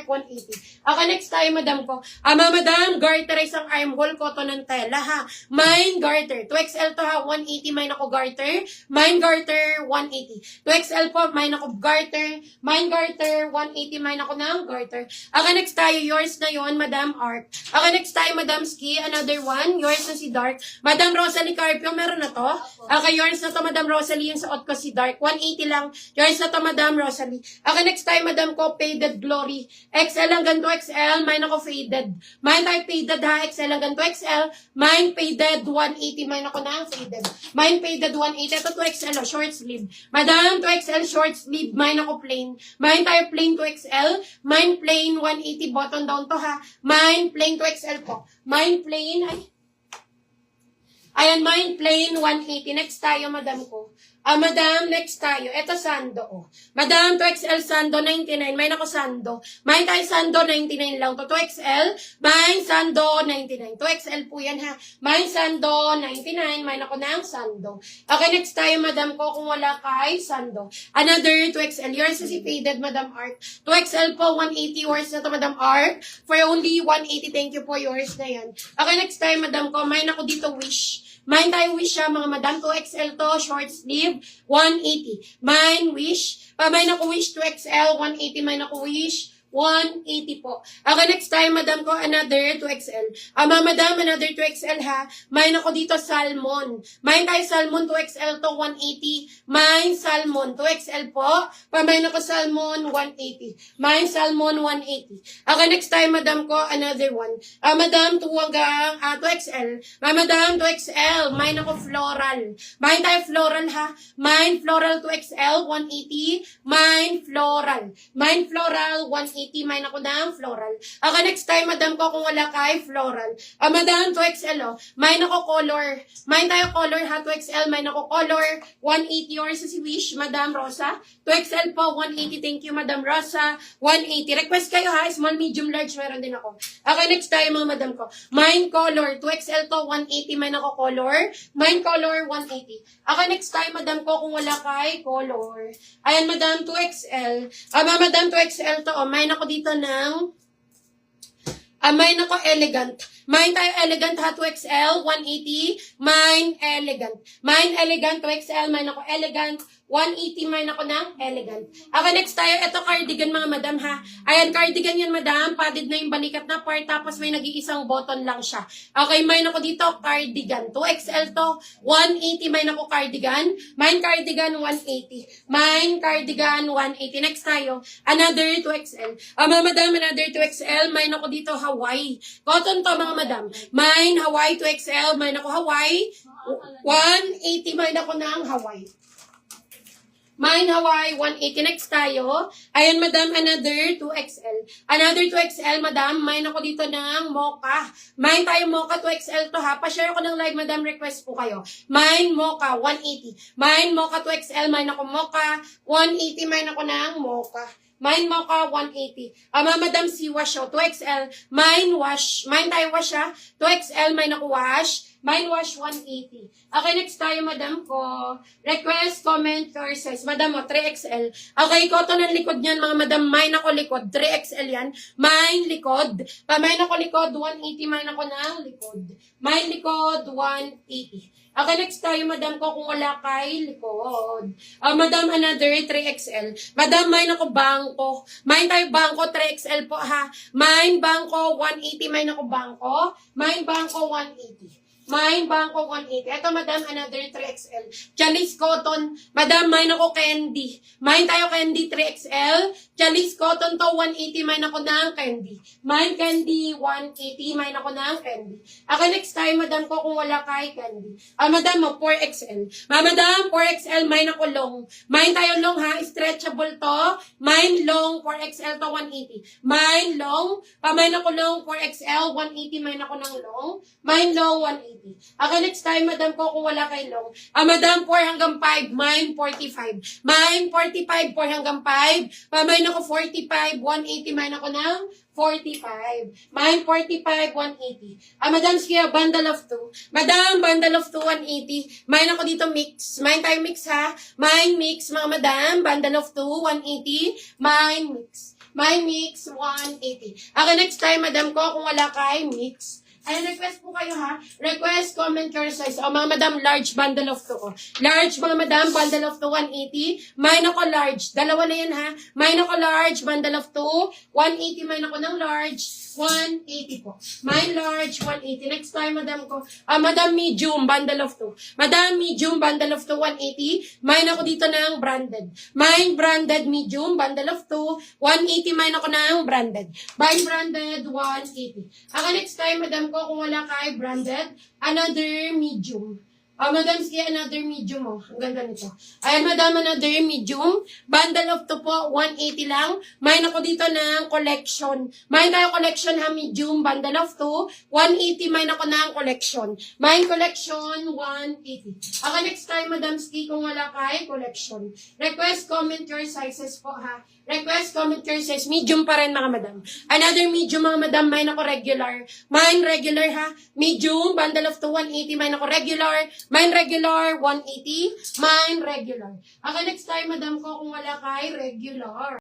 180. Okay, next tayo, madam ko. Madam, garter isang armhole, cotton ng tela, ha. Mine garter. 2XL to, ha. 180, mine ako garter. Mine garter, 180. 2XL po, mine ako garter. Mine garter, 180, mine ako ng garter. Okay, next tayo. Yours na yon, Madam Art. Okay, next tayo, Madam Ski. Another one. Yours na si Dark. Madam Rosalie Carpio, meron na to? Okay, yours na to, Madam Rosalie. Yung suot ko si Dark. 180 lang. Yours na to, Madam Rosalie. Okay, next tayo, Madam ko. Faded Glory. XL hanggang 2XL. Mine ako faded. Mine tayo faded, ha. XL hanggang 2XL. Mine faded 180. Mine ako na faded. Mine faded 180. Ito 2XL, oh, short sleeve. Madam, 2XL short sleeve. Mine ako plain. Mine tayo plain 2XL. Mine plain 180 button down to, ha. Mine plain 2XL po. Mine plain, ayan, mine plain 180. Next tayo, madam ko. Madam, next tayo. Ito sando, oh. Madam, 2XL sando, 99. Mine ako sando. Mine tayo sando, 99 lang to. 2XL, mine sando, 99. 2XL po yan, ha. Mine sando, 99. Mine ako ng sando. Okay, next tayo, madam ko, kung wala kay sando. Another 2XL. Yours is faded, Madam Art. 2XL po, 180. Yours na to, Madam Art. For only 180. Thank you po, yours na yan. Okay, next tayo, madam ko. Mine ako dito, wish. Mine tayo wish, ha, mga madam. 2XL to, short sleeve, 180. Mine wish. Mine ako wish, 2XL, 180. Mine ako wish, 180 po. Okay, next time, madam ko, another 2XL. Madam, another 2XL, ha. Mine ako dito, salmon. Mine tayo salmon, 2XL to, 180. Mine salmon, 2XL po. Mine ako salmon, 180. Mine salmon, 180. Okay, next time, madam ko, another one. Madam, 2 hanggang 2XL. Madam, 2XL. Mine ako floral. Mine tayo floral, ha. Mine floral, 2XL, 180. Mine floral. Mine floral, 180. Mine ako ng floral. Okay, next time, madam ko, kung wala kay floral. Madam, 2XL, oh. Mine ako color. Mine tayo color, ha. 2XL, mine ako color. 180 yours si Wish, Madam Rosa. 2XL po, 180. Thank you, Madam Rosa. 180. Request kayo, ha. Small, medium, large, meron din ako. Okay, next time, mga madam ko. Mine color. 2XL to, 180. Mine ako color. Mine color, 180. Okay, next time, madam ko, kung wala kay color. Ayan, madam, 2XL. Madam, 2XL to, oh. Mine ako dito ng mine ako elegant. Mine tayo elegant, ha, 2XL, 180. Mine elegant. Mine elegant, 2XL. Mine ako elegant, 180. Mine ako ng elegant. Okay, next tayo. Ito cardigan, mga madam, ha. Ayan, cardigan yan, madam. Padded na yung balikat na part, tapos may nag-iisang button lang siya. Okay, mine ako dito, cardigan. 2XL to, 180. Mine ako cardigan. Mine cardigan, 180. Mine cardigan, 180. Next tayo, another 2XL. Mga madam, another 2XL. Mine ako dito, Hawaii. Cotton to, mga madam. Mine, Hawaii, 2XL. Mine ako, Hawaii. 180. Mine ako ng Hawaii. Mine Hawaii, 180. Next tayo. Ayan, madam, another 2XL. Another 2XL, madam. Mine ako dito ng mocha. Mine tayo mocha, 2XL to, ha. Pa-share ko ng live, madam. Request po kayo. Mine mocha, 180. Mine mocha, 2XL. Mine ako mocha, 180. Mine ako ng mocha. Mine mocha, 180. Madam, si wash, 2XL. Mine wash. Mine tayo wash, ha. 2XL, mine ako wash. Mine wash, 180. Okay, next tayo, madam ko. Request, comment, your size. Madam mo, 3XL. Okay, cotton ang likod niyan, mga madam. Mine ako likod. 3XL yan. Mine likod. Mine ako likod, 180. Mine ako ng likod. Mine likod, 180. Okay, next tayo, madam ko, kung wala kay likod. Madam, another 3XL. Madam, mine ako bangko. Mine tayo bangko, 3XL po, ha. Mine bangko, 180. Mine ako bangko. Mine bangko, 180. Mine bangko, 180. Ito, madam, another 3XL. Chalice cotton. Madam, mine ako candy. Mine tayo candy, 3XL. Chalice cotton to, 180. Mine ako ng candy. Mine candy, 180. Mine ako ng candy. Okay, next time, madam ko, kung wala kay candy. Madam mo, 4XL. Madam, 4XL. Mine ako long. Mine tayo long, ha. Stretchable to. Mine long, 4XL to, 180. Mine long. Mine ako long, 4XL, 180. Mine ako ng long. Mine long, 180. Okay, next time, madam ko, kung wala kay long. Madam, 4 hanggang 5. Mine, 45. Mine, 45, 4 hanggang 5. Mine ako 45, 180. Mine ako ng 45. Mine, 45, 180. Madam, sige, bundle of 2. Madam, bundle of 2, 180. Mine ako dito mix. Mine tayo mix, ha. Mine mix, mga madam. Bundle of 2, 180. Mine mix. may mix, 180. Okay, next time, madam ko, kung wala kay mix, ay, request po kayo ha. Request, comment your size. O, mga madam, large bundle of 2 ko. Large, mga madam, bundle of 2, 180. Mine ako large. Dalawa na yan ha. Mine ako large, bundle of 2, 180. Mine ako ng large, 180 po. Mine large, 180. Next time, madam ko. Madam, medium, bundle of 2. Madam, medium, bundle of 2, 180. Mine ako dito ng branded. Mine branded, medium, bundle of 2, 180. Mine ako ng branded. Mine branded, 180. Okay, next time, madam ko, kung wala kay branded, another medium. Madam, sige, another medium, oh. Ang ganda nito. Ayan, madam, another medium. Bundle of 2 po, 180 lang. Mine ako dito ng collection. Mine tayo collection, ha, medium, bundle of 2. 180, mine ako ng collection. Mine collection, 180. Okay, next time, madam, ski, kung wala kay collection. Request, comment your sizes po, ha. Request, comment your size. Medium pa rin, mga madam. Another medium, mga madam. Mine ako regular. Mine regular, ha. Medium, bundle of 2, 180. Mine ako regular. Mine regular, 180. Mine regular. Okay, next time, madam ko, kung wala kay regular.